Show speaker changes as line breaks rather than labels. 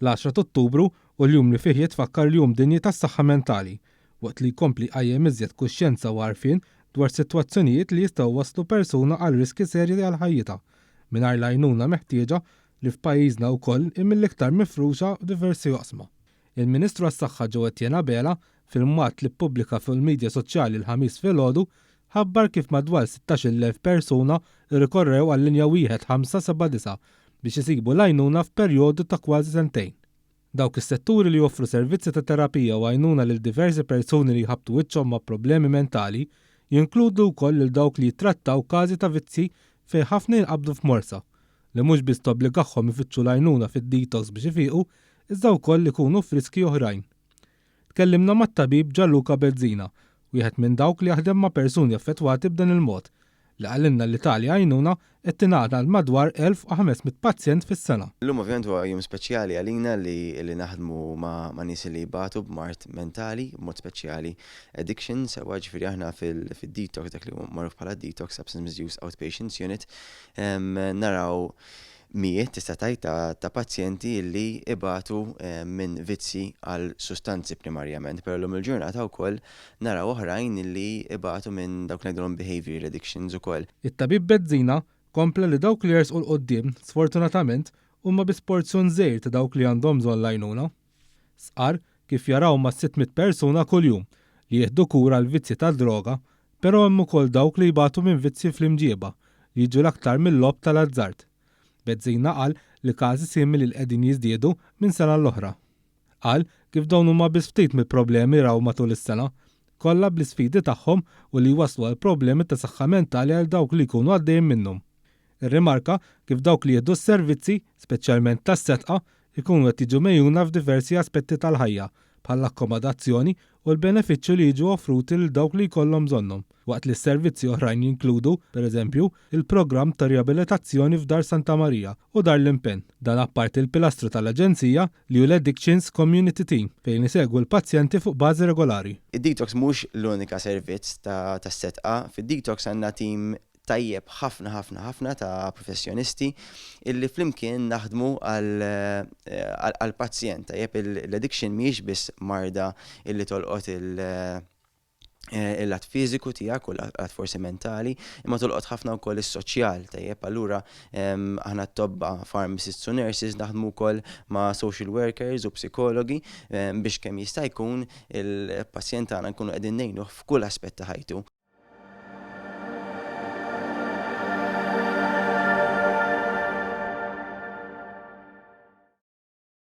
L-10 Ottubru u l-jum li fih jitfakkar l-jum dinji tas-saħħa mentali, waqt li jkompli qajjem iżjed kuxjenza u għarfien dwar sitwazzjonijiet li jistgħu waslu persuna għal riski serji għal ħajjitha mingħajr l-għajnuna meħtieġa li f'pajjiżna wkoll mill-iktar mifruxa diversi oqsma. Il-Ministru għas-Saħħa Joe Etienne Abela fil-mwatt li ppubblika fil-midja soċjali l-ħamis filgħodu ħabbar kif madwar 16,000 persuna irrikorrew għall-linja 1579 biex isibu l-għajnuna f'perjodu ta' kważi sentejn. Dawk is-setturi li joffru servizzi ta' terapija u għajnuna lil diversi persuni li jħabtu wiċċhom ma' problemi mentali jinkludu wkoll lil dawk li jittrattaw każi ta' vizzi fejn ħafna jinqabdu f'morsa li mhux biss tobbligahom ifittxu l-għajnuna fid-detox biex ifiqu iżda wkoll ikunu f'riski oħrajn. Tkellimna mat-tabib Gianluca Bezzina, wieħed minn dawk li jaħdem ma' persuni affettwati b'dan il-mod, li qalilna l-Italja għajnuna qed tingħata għal madwar 1500 pazjent fis-sena.
Illum ovvjament huwa jum speċjali għalina li naħdmu ma' nies li jbatu b'mart mentali, b'mod speċjali addictions, sewa ġifieri aħna fid-detox dak li magħruf bħala detox substance misuse outpatients unit naraw mijiet tista' tgħid ta' pazjenti li ibatu minn vizzi għal sustanzi primarjament, però llum il-ġurnata wkoll naraw oħrajn li ibatu minn dawk ngħidulhom behavior addictions ukoll.
It-tabib Bezzina kompla li dawk li jersqu l-qoddim sfortunatament huma bi porzjon żgħir ta' dawk li għandhom bżonn l-għajnuna. Sqar kif jaraw ma' 600 persuna kuljum li jieħdu kura l-vizzi tad-droga, però hemm ukoll dawk li jbatu minn vizzi fl-imġieba li jiġu l-aktar mill-lob tal-azzard. Bezzina qal li każi simili li qegħdin jiżdiedu minn sena l-oħra. Qal kif dawn huma biss ftit mill-problemi raw matul is-sena, kollha bl-isfidi tagħhom u li waslu għal problemi ta' saħħa mentali għal dawk li jkunu għaddejjin minnhom. Irrimarka kif dawk li jieħdu s-servizzi, speċjalment tas-setqa, jkunu qed jiġu mejjuna f'diversi aspetti tal-ħajja bħall akkomodazzjoni u l-benefiċċju li jiġu offruti lil dawk li jkollhom bżonnhom, waqt li s-servizzi oħrajn jinkludu, pereżempju, il-programm ta' riabilitazzjoni f'Dar Santa Marija u Dar l-Impenn, dan apparti l-pilastru tal-Aġenzija li hu l-Addictions Community Team fejn isegwu l-pazjenti fuq bażi regolari.
Id-detox mhux l-unika servizz ta' setqa, fid-detox għandna tim tajjeb ħafna ta' professjonisti illi flimkien naħdmu għal pazjent. Tajjeb l-addiction mhijiex biss marda illi tolqot il-lat fiżiku tiegħek u l-lat forsi mentali, imma tolqot ħafna wkoll is-soċjal. Tajjeb allura aħna t-tobba pharmacists u nurses naħdmu wkoll ma' social workers u psikologi biex kemm jista' jkun il-pazjent tagħna nkunu qegħdin ngħinuh f'kull aspett ta' ħajtu.